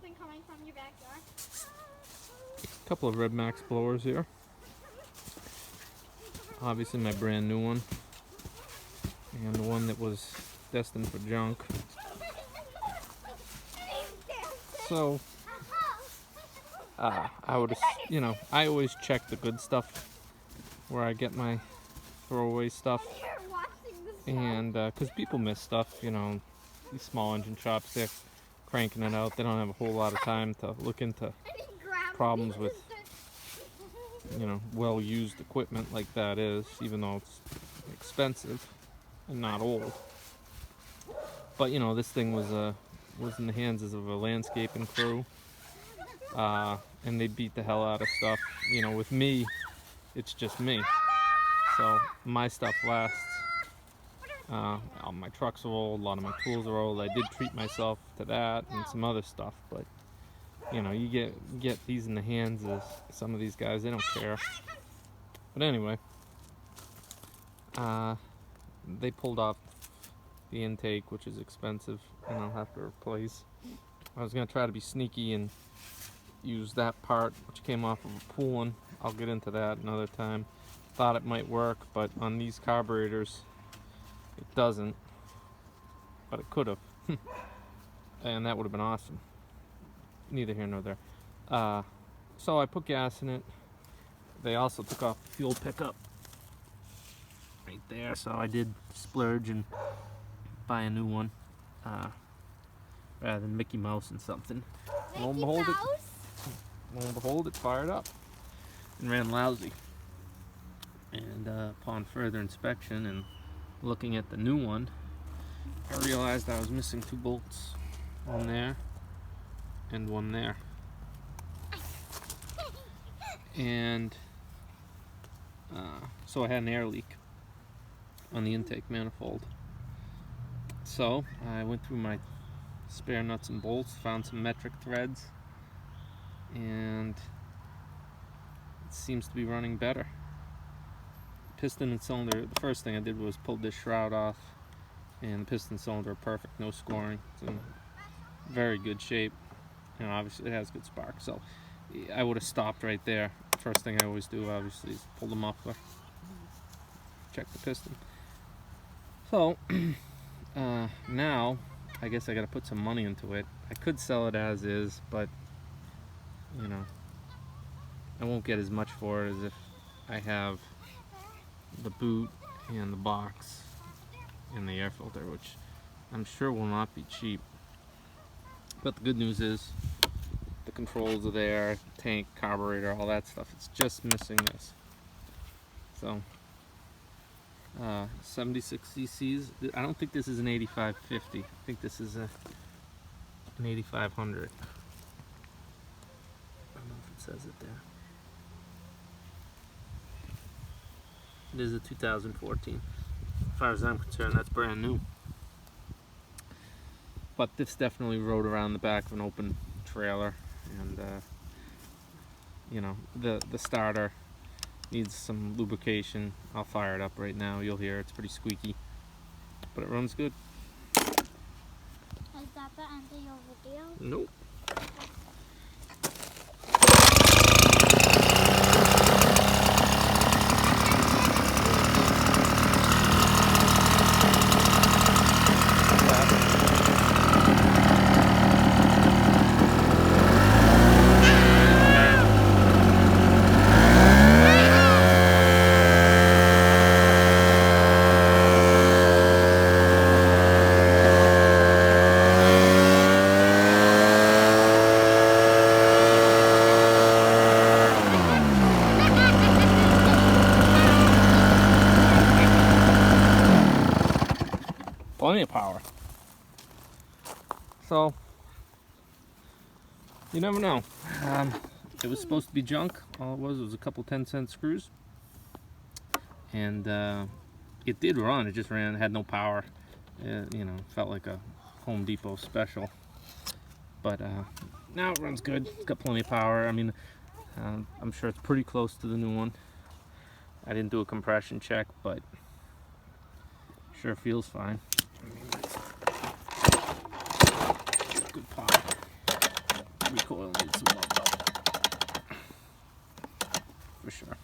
something coming from your backyard? A couple of Red Max blowers here. Obviously my brand new one. And the one that was destined for junk. So, I would, you know, I always check the good stuff where I get my throwaway stuff. And, because people miss stuff, you know, these small engine shops, they're cranking it out. They don't have a whole lot of time to look into problems with, you know, well-used equipment like that is, even though it's expensive and not old. But, you know, this thing was in the hands of a landscaping crew, and they beat the hell out of stuff. You know, with me, it's just me. So my stuff lasts. My trucks are old, a lot of my tools are old. I did treat myself to that and some other stuff, but you know, you get these in the hands of some of these guys, they don't care. But anyway, they pulled off the intake, which is expensive, and I'll have to replace. I was gonna try to be sneaky and use that part, which came off of a pooling. I'll get into that another time. Thought it might work, but on these carburetors, it doesn't. But it could have, and that would have been awesome. Neither here nor there. So I put gas in it. They also took off the fuel pickup right there, so I did splurge and buy a new one, rather than Mickey Mouse and something. Lo and behold, it fired up and ran lousy. And upon further inspection and looking at the new one, I realized I was missing 2 bolts, one there and one there. And so I had an air leak on the intake manifold. So I went through my spare nuts and bolts, found some metric threads, and it seems to be running better. Piston and cylinder, the first thing I did was pull this shroud off, and the piston cylinder are perfect, no scoring. It's in very good shape. You know, obviously it has good spark, so I would have stopped right there. First thing I always do, obviously, is pull the muffler, check the piston. So now I guess I got to put some money into it. I could sell it as is, but you know, I won't get as much for it as if I have the boot and the box and the air filter, which I'm sure will not be cheap. But the good news is the controls are there, tank, carburetor, all that stuff. It's just missing this. So 76 cc's. I don't think this is an 8550. I think this is an 8500. I don't know if it says it there. It is a 2014. As far as I'm concerned, that's brand new. But this definitely rode around the back of an open trailer, and you know, the starter needs some lubrication. I'll fire it up right now. You'll hear it's pretty squeaky, but it runs good. Is that the end of your video? Nope. Plenty of power. So, you never know. It was supposed to be junk. All it was a couple 10-cent screws. And it did run. It just had no power. You know, felt like a Home Depot special. But now it runs good. It's got plenty of power. I mean, I'm sure it's pretty close to the new one. I didn't do a compression check, but sure feels fine. I mean, good power. recoil needs some love though. For sure.